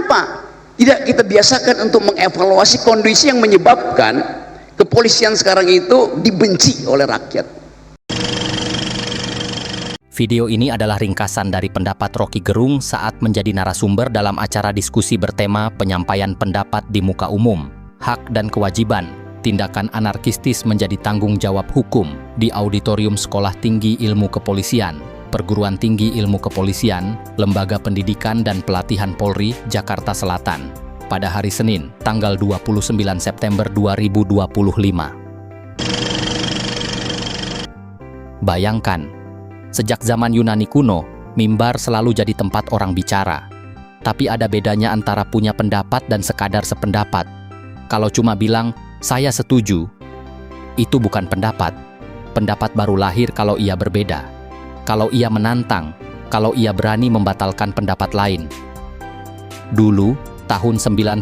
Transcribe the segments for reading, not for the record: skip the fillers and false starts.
Kenapa tidak kita biasakan untuk mengevaluasi kondisi yang menyebabkan kepolisian sekarang itu dibenci oleh rakyat? Video ini adalah ringkasan dari pendapat Rocky Gerung saat menjadi narasumber dalam acara diskusi bertema penyampaian pendapat di muka umum, hak dan kewajiban, tindakan anarkistis menjadi tanggung jawab hukum di Auditorium Sekolah Tinggi Ilmu Kepolisian, Perguruan Tinggi Ilmu Kepolisian, Lembaga Pendidikan dan Pelatihan Polri, Jakarta Selatan, pada hari Senin, tanggal 29 September 2025. Bayangkan, sejak zaman Yunani kuno, mimbar selalu jadi tempat orang bicara. Tapi ada bedanya antara punya pendapat dan sekadar sependapat. Kalau cuma bilang, saya setuju, itu bukan pendapat. Pendapat baru lahir kalau ia berbeda. Kalau ia menantang, kalau ia berani membatalkan pendapat lain. Dulu, tahun 98,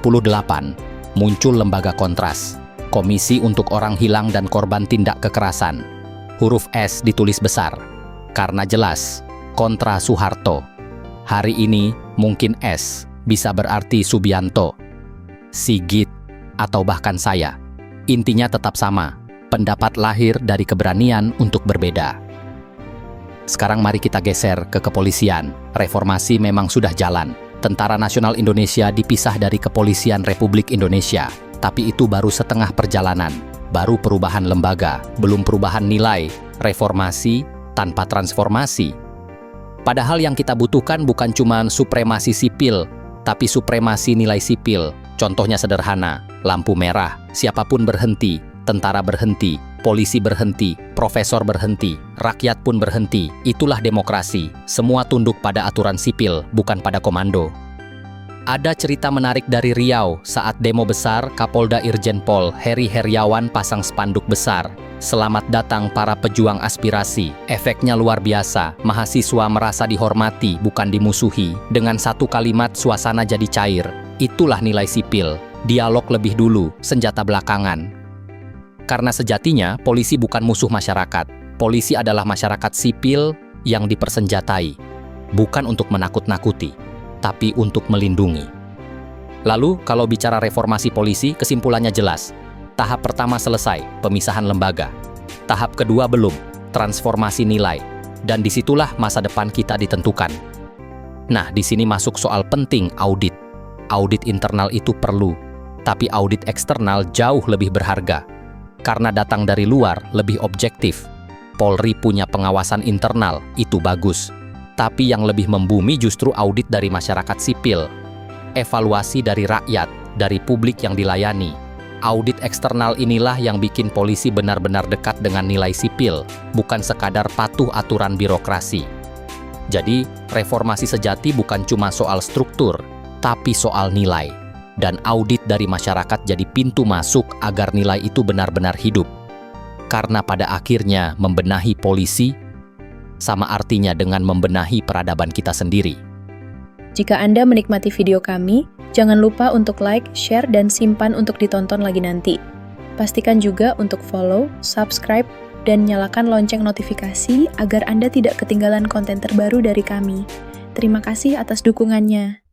muncul lembaga Kontras, Komisi untuk Orang Hilang dan Korban Tindak Kekerasan. Huruf S ditulis besar, karena jelas, kontra Soeharto. Hari ini, mungkin S bisa berarti Subianto, Sigit, atau bahkan saya. Intinya tetap sama, pendapat lahir dari keberanian untuk berbeda. Sekarang mari kita geser ke kepolisian. Reformasi memang sudah jalan. Tentara Nasional Indonesia dipisah dari Kepolisian Republik Indonesia. Tapi itu baru setengah perjalanan. Baru perubahan lembaga, belum perubahan nilai. Reformasi tanpa transformasi. Padahal yang kita butuhkan bukan cuma supremasi sipil, tapi supremasi nilai sipil. Contohnya sederhana, lampu merah, siapapun berhenti, tentara berhenti, polisi berhenti, profesor berhenti, rakyat pun berhenti. Itulah demokrasi. Semua tunduk pada aturan sipil, bukan pada komando. Ada cerita menarik dari Riau saat demo besar, Kapolda Irjen Pol Heri Heriawan pasang spanduk besar. Selamat datang para pejuang aspirasi. Efeknya luar biasa. Mahasiswa merasa dihormati, bukan dimusuhi. Dengan satu kalimat suasana jadi cair. Itulah nilai sipil. Dialog lebih dulu, senjata belakangan. Karena sejatinya, polisi bukan musuh masyarakat. Polisi adalah masyarakat sipil yang dipersenjatai. Bukan untuk menakut-nakuti, tapi untuk melindungi. Lalu, kalau bicara reformasi polisi, kesimpulannya jelas. Tahap pertama selesai, pemisahan lembaga. Tahap kedua belum, transformasi nilai. Dan disitulah masa depan kita ditentukan. Nah, di sini masuk soal penting audit. Audit internal itu perlu, tapi audit eksternal jauh lebih berharga. Karena datang dari luar, lebih objektif. Polri punya pengawasan internal, itu bagus. Tapi yang lebih membumi justru audit dari masyarakat sipil. Evaluasi dari rakyat, dari publik yang dilayani. Audit eksternal inilah yang bikin polisi benar-benar dekat dengan nilai sipil, bukan sekadar patuh aturan birokrasi. Jadi, reformasi sejati bukan cuma soal struktur, tapi soal nilai. Dan audit dari masyarakat jadi pintu masuk agar nilai itu benar-benar hidup. Karena pada akhirnya membenahi polisi sama artinya dengan membenahi peradaban kita sendiri. Jika Anda menikmati video kami, jangan lupa untuk like, share, dan simpan untuk ditonton lagi nanti. Pastikan juga untuk follow, subscribe, dan nyalakan lonceng notifikasi agar Anda tidak ketinggalan konten terbaru dari kami. Terima kasih atas dukungannya.